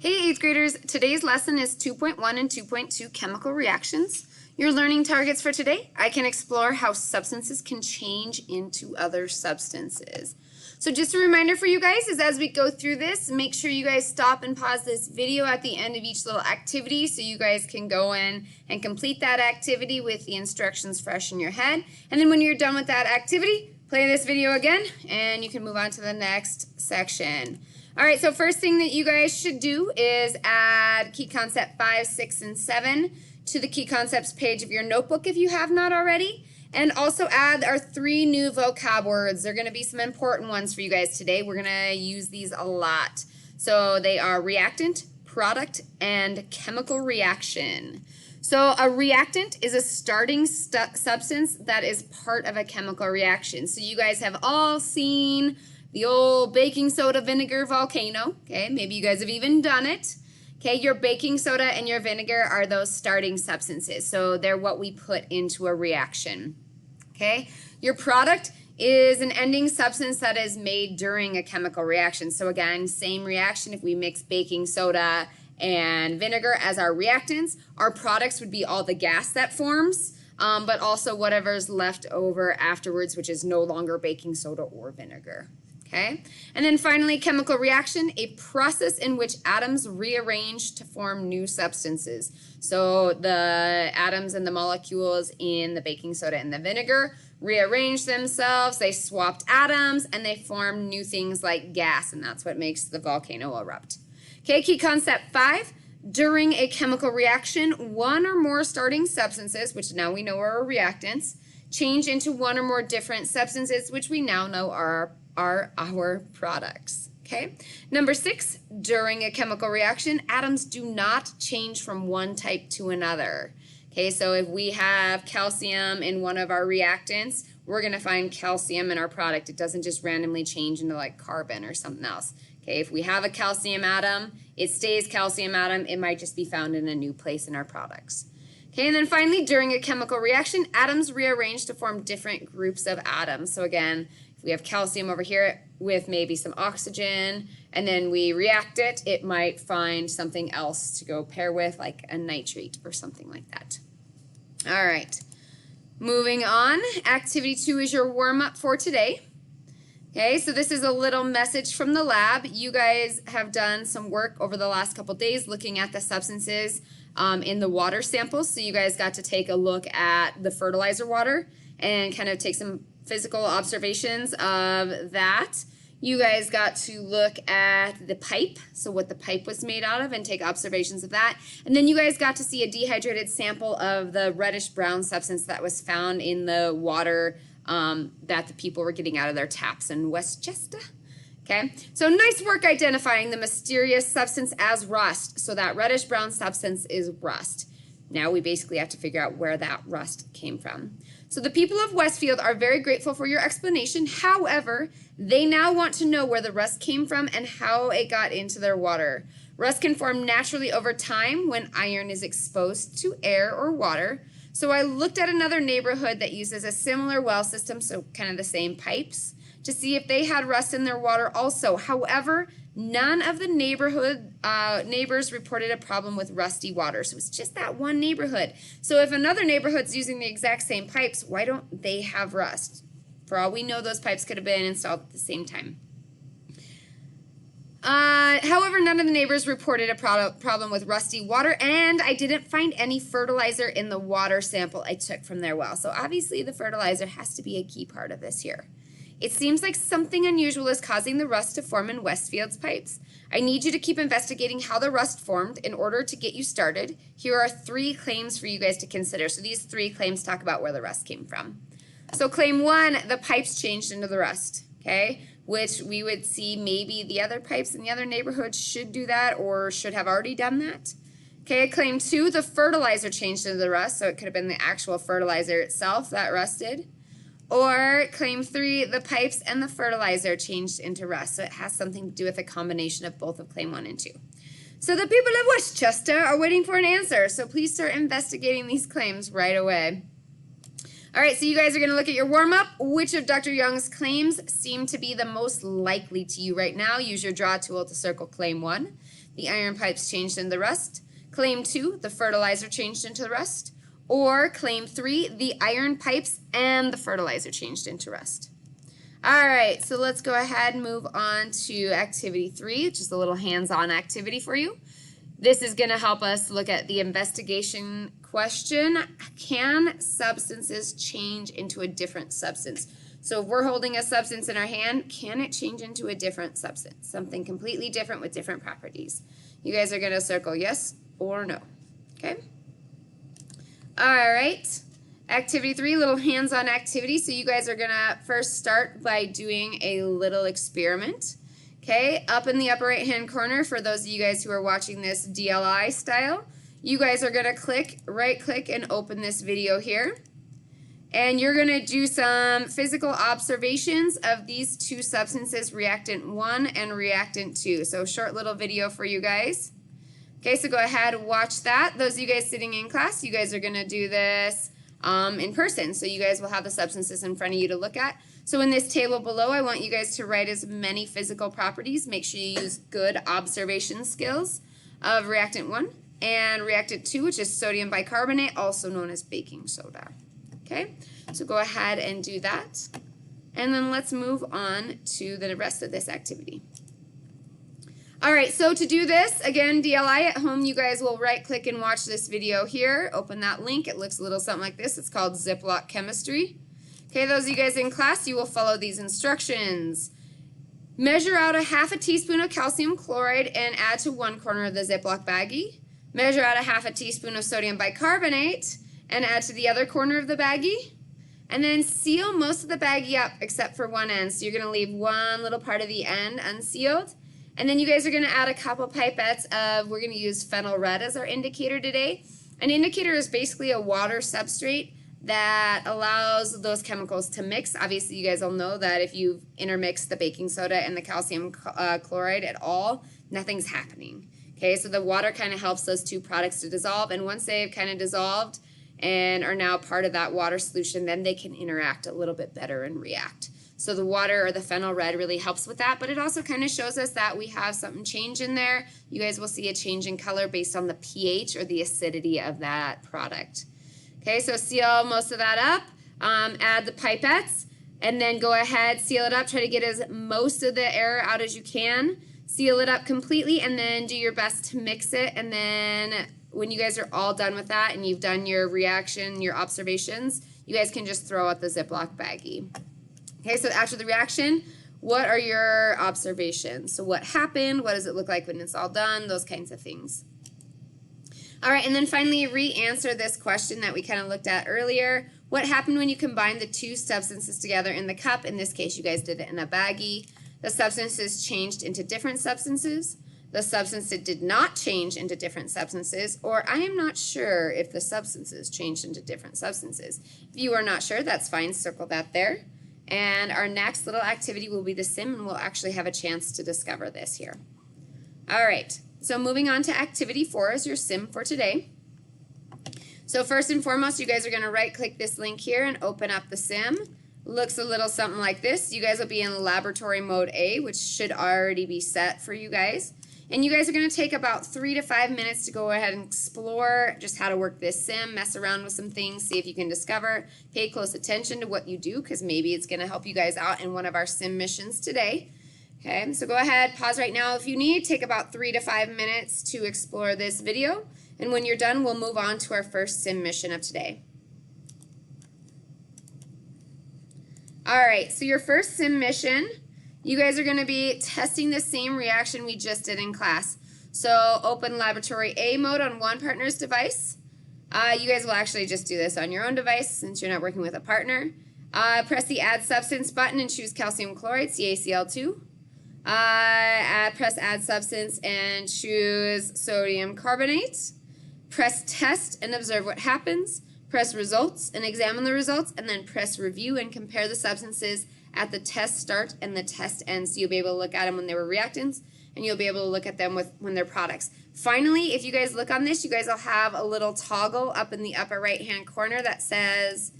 Hey 8th graders, today's lesson is 2.1 and 2.2 chemical reactions. Your learning targets for today, I can explore how substances can change into other substances. So just a reminder for you guys is as we go through this, make sure you guys stop and pause this video at the end of each little activity so you guys can go in and complete that activity with the instructions fresh in your head. And then when you're done with that activity, play this video again and you can move on to the next section. All right, so first thing that you guys should do is add key concept 5, 6, and 7 to the key concepts page of your notebook if you have not already. And also add our 3 new vocab words. They're going to be some important ones for you guys today. We're going to use these a lot. So they are reactant, product, and chemical reaction. So a reactant is a starting substance that is part of a chemical reaction. So you guys have all seen the old baking soda vinegar volcano, okay? Maybe you guys have even done it. Okay, your baking soda and your vinegar are those starting substances. So they're what we put into a reaction, okay? Your product is an ending substance that is made during a chemical reaction. So again, same reaction if we mix baking soda and vinegar as our reactants. Our products would be all the gas that forms, but also whatever's left over afterwards, which is no longer baking soda or vinegar. Okay, and then finally, chemical reaction, a process in which atoms rearrange to form new substances. So the atoms and the molecules in the baking soda and the vinegar rearrange themselves, they swapped atoms, and they form new things like gas, and that's what makes the volcano erupt. Okay, key concept 5, during a chemical reaction, one or more starting substances, which now we know are reactants, change into one or more different substances, which we now know are our products. Okay. Number 6, during a chemical reaction, atoms do not change from one type to another. Okay, so if we have calcium in one of our reactants, we're going to find calcium in our product. It doesn't just randomly change into like carbon or something else. Okay, if we have a calcium atom, it stays calcium atom. It might just be found in a new place in our products. Okay, and then finally, during a chemical reaction, atoms rearrange to form different groups of atoms. So again, if we have calcium over here with maybe some oxygen, and then we react it, it might find something else to go pair with, like a nitrate or something like that. All right, moving on. Activity 2 is your warm-up for today. Okay, so this is a little message from the lab. You guys have done some work over the last couple days looking at the substances in the water samples. So you guys got to take a look at the fertilizer water and kind of take some physical observations of that. You guys got to look at the pipe, so what the pipe was made out of, and take observations of that. And then you guys got to see a dehydrated sample of the reddish-brown substance that was found in the water that the people were getting out of their taps in Westchester. Okay, so nice work identifying the mysterious substance as rust. So that reddish-brown substance is rust. Now we basically have to figure out where that rust came from. So the people of Westfield are very grateful for your explanation. However, they now want to know where the rust came from and how it got into their water. Rust can form naturally over time when iron is exposed to air or water. So I looked at another neighborhood that uses a similar well system, so kind of the same pipes, to see if they had rust in their water also. However, none of the neighbors reported a problem with rusty water. So it's just that one neighborhood. So if another neighborhood's using the exact same pipes, why don't they have rust? For all we know, those pipes could have been installed at the same time. However, none of the neighbors reported a problem with rusty water, and I didn't find any fertilizer in the water sample I took from their well. So obviously the fertilizer has to be a key part of this here. It seems like something unusual is causing the rust to form in Westfield's pipes. I need you to keep investigating how the rust formed in order to get you started. Here are 3 claims for you guys to consider. So these 3 claims talk about where the rust came from. So claim 1, the pipes changed into the rust, okay? Which we would see maybe the other pipes in the other neighborhoods should do that or should have already done that. Okay, claim 2, the fertilizer changed into the rust. So it could have been the actual fertilizer itself that rusted. Or claim 3, the pipes and the fertilizer changed into rust. So it has something to do with a combination of both of claim 1 and 2. So the people of Westchester are waiting for an answer. So please start investigating these claims right away. All right, so you guys are going to look at your warm-up. Which of Dr. Young's claims seem to be the most likely to you right now? Use your draw tool to circle claim 1. the iron pipes changed into rust. Claim 2, the fertilizer changed into rust. Or claim 3, the iron pipes and the fertilizer changed into rust. All right, so let's go ahead and move on to activity 3, which is a little hands-on activity for you. This is going to help us look at the investigation question. Can substances change into a different substance? So if we're holding a substance in our hand, can it change into a different substance? Something completely different with different properties. You guys are going to circle yes or no. Okay? All right. Activity 3, little hands-on activity. So you guys are going to first start by doing a little experiment. Okay, up in the upper right-hand corner, for those of you guys who are watching this DLI style, you guys are going to right-click and open this video here. And you're going to do some physical observations of these two substances, reactant 1 and reactant 2. So a short little video for you guys. Okay, so go ahead and watch that. Those of you guys sitting in class, you guys are going to do this in person. So you guys will have the substances in front of you to look at. So in this table below, I want you guys to write as many physical properties. Make sure you use good observation skills of reactant 1 and reactant 2, which is sodium bicarbonate, also known as baking soda. Okay, so go ahead and do that. And then let's move on to the rest of this activity. All right, so to do this, again, DLI at home, you guys will right-click and watch this video here. Open that link. It looks a little something like this. It's called Ziploc Chemistry. Okay, those of you guys in class, you will follow these instructions. Measure out a half a teaspoon of calcium chloride and add to one corner of the Ziploc baggie. Measure out a half a teaspoon of sodium bicarbonate and add to the other corner of the baggie. And then seal most of the baggie up except for one end. So you're going to leave one little part of the end unsealed. And then you guys are going to add a couple pipettes of, we're going to use phenyl red as our indicator today. An indicator is basically a water substrate that allows those chemicals to mix. Obviously, you guys all know that if you intermix the baking soda and the calcium chloride at all, nothing's happening. Okay, so the water kind of helps those two products to dissolve, and once they've kind of dissolved and are now part of that water solution, then they can interact a little bit better and react. So the water or the phenyl red really helps with that, but it also kind of shows us that we have something change in there. You guys will see a change in color based on the pH or the acidity of that product. Okay, so seal most of that up, add the pipettes, and then go ahead, seal it up, try to get as most of the air out as you can. Seal it up completely, and then do your best to mix it, and then when you guys are all done with that and you've done your reaction, your observations, you guys can just throw out the Ziploc baggie. Okay, so after the reaction, what are your observations? So what happened? What does it look like when it's all done? Those kinds of things. All right, and then finally re-answer this question that we kind of looked at earlier. What happened when you combined the two substances together in the cup? In this case, you guys did it in a baggie. The substances changed into different substances. The substances did not change into different substances, or I am not sure if the substances changed into different substances. If you are not sure, that's fine. Circle that there. And our next little activity will be the sim, and we'll actually have a chance to discover this here. All right. So moving on to activity 4 is your sim for today. So first and foremost, you guys are going to right-click this link here and open up the sim. Looks a little something like this. You guys will be in laboratory mode A, which should already be set for you guys. And you guys are going to take about 3 to 5 minutes to go ahead and explore just how to work this sim, mess around with some things, see if you can discover. Pay close attention to what you do, because maybe it's going to help you guys out in one of our sim missions today. Okay, so go ahead, pause right now if you need. Take about 3 to 5 minutes to explore this video. And when you're done, we'll move on to our first sim mission of today. All right, so your first sim mission, you guys are going to be testing the same reaction we just did in class. So open laboratory A mode on one partner's device. You guys will actually just do this on your own device since you're not working with a partner. Press the Add Substance button and choose calcium chloride, CaCl2. Press Add Substance and choose sodium carbonate. Press Test and observe what happens. Press Results and examine the results, and then press Review and compare the substances at the test start and the test end. So you'll be able to look at them when they were reactants, and you'll be able to look at them when they're products. Finally, if you guys look on this, you guys will have a little toggle up in the upper right-hand corner that says,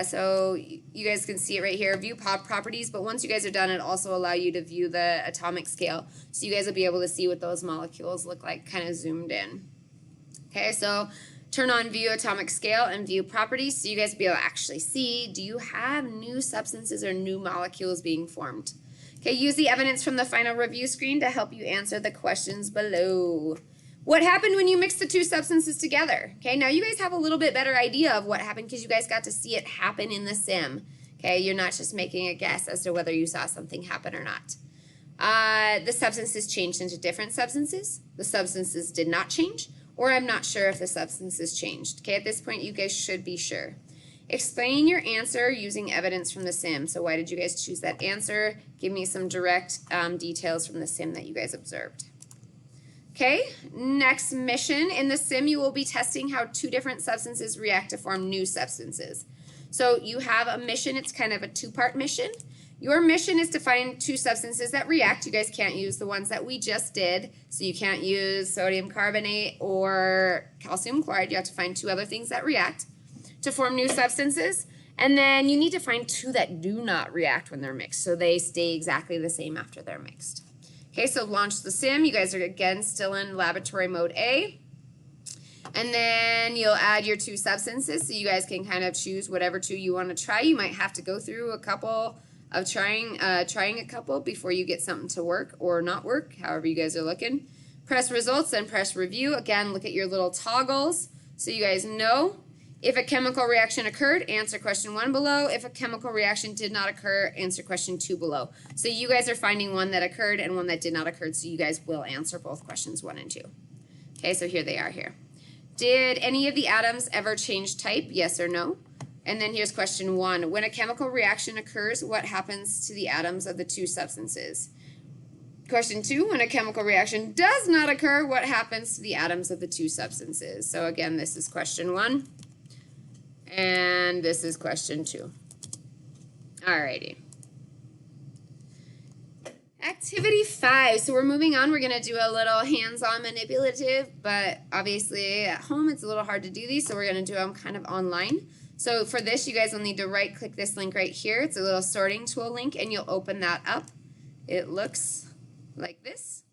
So you guys can see it right here, view properties, but once you guys are done, it also allow you to view the atomic scale. So you guys will be able to see what those molecules look like kind of zoomed in. Okay, so turn on view atomic scale and view properties so you guys will be able to actually see, do you have new substances or new molecules being formed? Okay, use the evidence from the final review screen to help you answer the questions below. What happened when you mixed the two substances together? Okay, now you guys have a little bit better idea of what happened because you guys got to see it happen in the sim. Okay, you're not just making a guess as to whether you saw something happen or not. The substances changed into different substances. The substances did not change, or I'm not sure if the substances changed. Okay, at this point you guys should be sure. Explain your answer using evidence from the sim. So why did you guys choose that answer? Give me some direct details from the sim that you guys observed. Okay, next mission. In the sim, you will be testing how two different substances react to form new substances. So you have a mission. It's kind of a two-part mission. Your mission is to find two substances that react. You guys can't use the ones that we just did. So you can't use sodium carbonate or calcium chloride. You have to find two other things that react to form new substances. And then you need to find two that do not react when they're mixed. So they stay exactly the same after they're mixed. Okay, so launch the sim. You guys are, again, still in laboratory mode A. And then you'll add your two substances so you guys can kind of choose whatever two you want to try. You might have to go through a couple of trying a couple before you get something to work or not work, however you guys are looking. Press results, then press review. Again, look at your little toggles so you guys know. If a chemical reaction occurred, answer question 1 below. If a chemical reaction did not occur, answer question 2 below. So you guys are finding one that occurred and one that did not occur, so you guys will answer both questions 1 and 2. Okay, so here they are here. Did any of the atoms ever change type? Yes or no? And then here's question 1. When a chemical reaction occurs, what happens to the atoms of the two substances? Question 2, when a chemical reaction does not occur, what happens to the atoms of the two substances? So again, this is question 1. And this is question 2. Alrighty. Activity 5. So we're moving on. We're going to do a little hands-on manipulative, but obviously at home it's a little hard to do these, so we're going to do them kind of online. So for this, you guys will need to right-click this link right here. It's a little sorting tool link, and you'll open that up. It looks like this.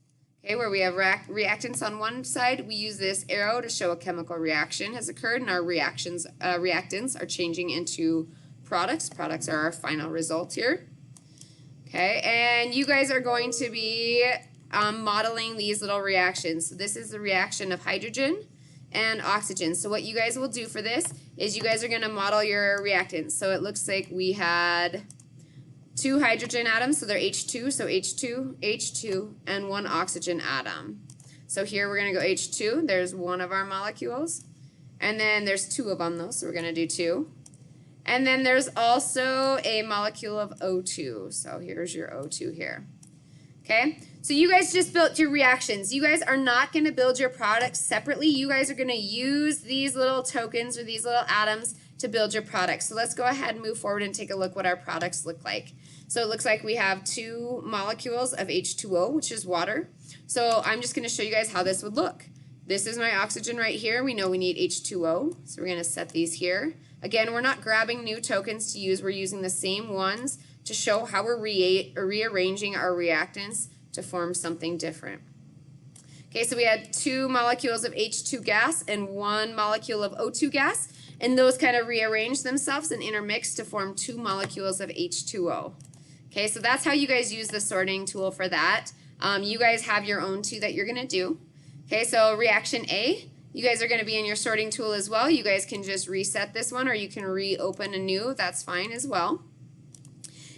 Okay, where we have reactants on one side, we use this arrow to show a chemical reaction has occurred, and our reactants are changing into products. Products are our final result here. Okay, and you guys are going to be modeling these little reactions. So this is the reaction of hydrogen and oxygen. So what you guys will do for this is you guys are going to model your reactants. So it looks like we had 2 hydrogen atoms, so they're H2, so H2, H2, and 1 oxygen atom. So here we're going to go H2, there's one of our molecules, and then there's 2 of them though, so we're going to do 2. And then there's also a molecule of O2, so here's your O2 here. Okay, so you guys just built your reactions. You guys are not going to build your products separately. You guys are going to use these little tokens or these little atoms to build your products. So let's go ahead and move forward and take a look what our products look like. So it looks like we have 2 molecules of H2O, which is water. So I'm just going to show you guys how this would look. This is my oxygen right here. We know we need H2O, so we're going to set these here. Again, we're not grabbing new tokens to use. We're using the same ones to show how we're rearranging our reactants to form something different. Okay, so we had 2 molecules of H2 gas and 1 molecule of O2 gas, and those kind of rearrange themselves and intermix to form 2 molecules of H2O. Okay, so that's how you guys use the sorting tool for that. You guys have your own 2 that you're going to do. Okay, so reaction A, you guys are going to be in your sorting tool as well. You guys can just reset this one or you can reopen a new. That's fine as well.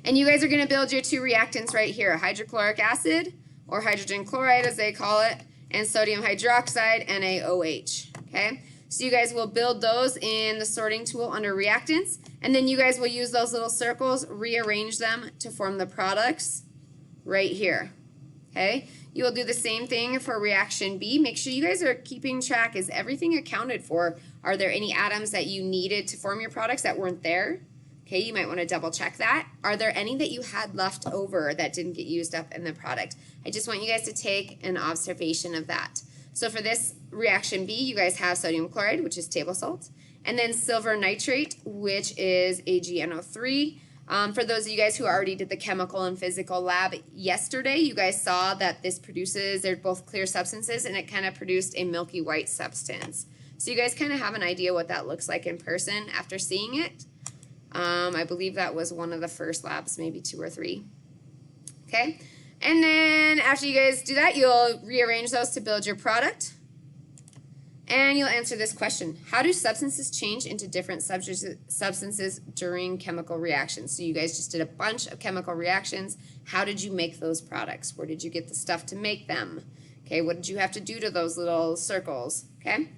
And you guys are going to build your 2 reactants right here, hydrochloric acid, or hydrogen chloride as they call it, and sodium hydroxide, NaOH. Okay, so you guys will build those in the sorting tool under reactants, and then you guys will use those little circles, rearrange them to form the products right here. Okay, you will do the same thing for reaction B. Make sure you guys are keeping track. Is everything accounted for? Are there any atoms that you needed to form your products that weren't there? Okay, you might want to double check that. Are there any that you had left over that didn't get used up in the product? I just want you guys to take an observation of that. So for this reaction B, you guys have sodium chloride, which is table salt, and then silver nitrate, which is AgNO3. For those of you guys who already did the chemical and physical lab yesterday, you guys saw that this produces, they're both clear substances, and it kind of produced a milky white substance. So you guys kind of have an idea what that looks like in person after seeing it. I believe that was one of the first labs, maybe 2 or 3. Okay, and then after you guys do that, you'll rearrange those to build your product. And you'll answer this question: how do substances change into different substances during chemical reactions? So you guys just did a bunch of chemical reactions. How did you make those products? Where did you get the stuff to make them? Okay, what did you have to do to those little circles? Okay.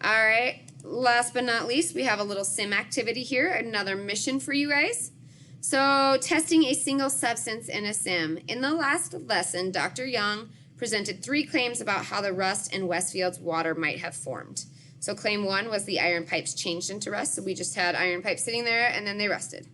All right, last but not least, we have a little sim activity here, another mission for you guys. So testing a single substance in a sim. In the last lesson, Dr. Young presented 3 claims about how the rust in Westfield's water might have formed. So claim 1 was the iron pipes changed into rust. So we just had iron pipes sitting there and then they rusted.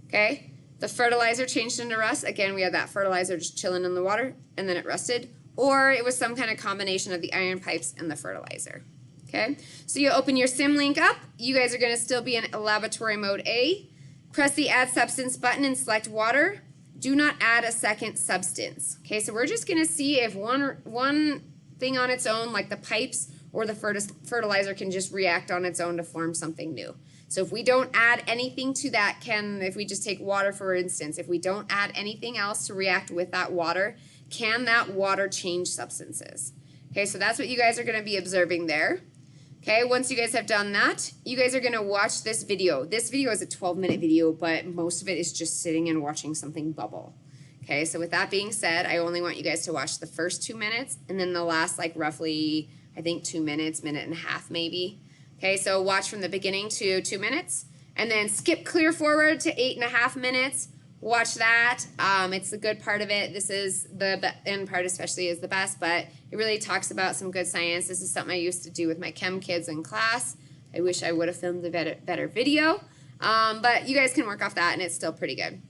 Okay, the fertilizer changed into rust. Again, we had that fertilizer just chilling in the water and then it rusted. Or it was some kind of combination of the iron pipes and the fertilizer. Okay, so you open your sim link up. You guys are going to still be in laboratory mode A. Press the add substance button and select water. Do not add a second substance. Okay, so we're just going to see if one thing on its own, like the pipes or the fertilizer, can just react on its own to form something new. So if we don't add anything to that, if we just take water for instance, if we don't add anything else to react with that water, can that water change substances? Okay, so that's what you guys are going to be observing there. Okay, once you guys have done that, you guys are going to watch this video. This video is a 12-minute video, but most of it is just sitting and watching something bubble. Okay, so with that being said, I only want you guys to watch the first 2 minutes and then the last, like, roughly, I think 2 minutes, minute and a half maybe. Okay, so watch from the beginning to 2 minutes and then skip clear forward to 8.5 minutes. Watch that. It's the good part of it. This is the end part, especially, is the best, but it really talks about some good science. This is something I used to do with my chem kids in class. I wish I would have filmed a better video, but you guys can work off that and it's still pretty good.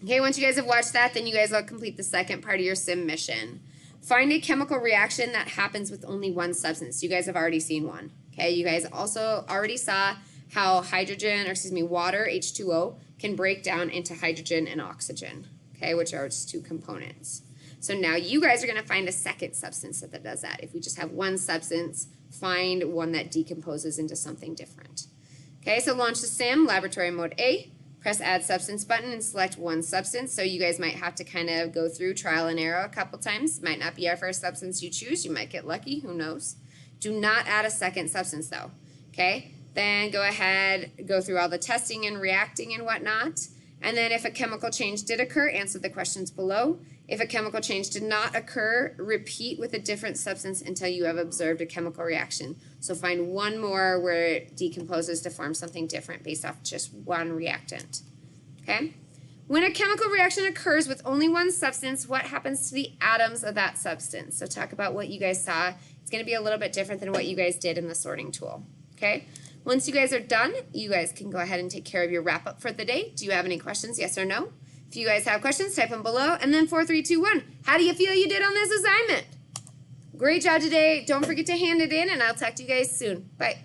Okay, once you guys have watched that, then you guys will complete the second part of your sim mission. Find a chemical reaction that happens with only one substance. You guys have already seen one. Okay, you guys also already saw how water, H2O, can break down into hydrogen and oxygen, okay, which are its 2 components. So now you guys are going to find a second substance that does that. If we just have one substance, find one that decomposes into something different. Okay, so launch the sim, laboratory mode A, press add substance button and select one substance. So you guys might have to kind of go through trial and error a couple times. Might not be our first substance you choose. You might get lucky, who knows. Do not add a second substance though, okay? Then go ahead, go through all the testing and reacting and whatnot. And then if a chemical change did occur, answer the questions below. If a chemical change did not occur, repeat with a different substance until you have observed a chemical reaction. So find one more where it decomposes to form something different based off just one reactant. Okay? When a chemical reaction occurs with only one substance, what happens to the atoms of that substance? So talk about what you guys saw. It's going to be a little bit different than what you guys did in the sorting tool. Okay? Once you guys are done, you guys can go ahead and take care of your wrap-up for the day. Do you have any questions, yes or no? If you guys have questions, type them below. And then 4, 3, 2, 1. How do you feel you did on this assignment? Great job today. Don't forget to hand it in, and I'll talk to you guys soon. Bye.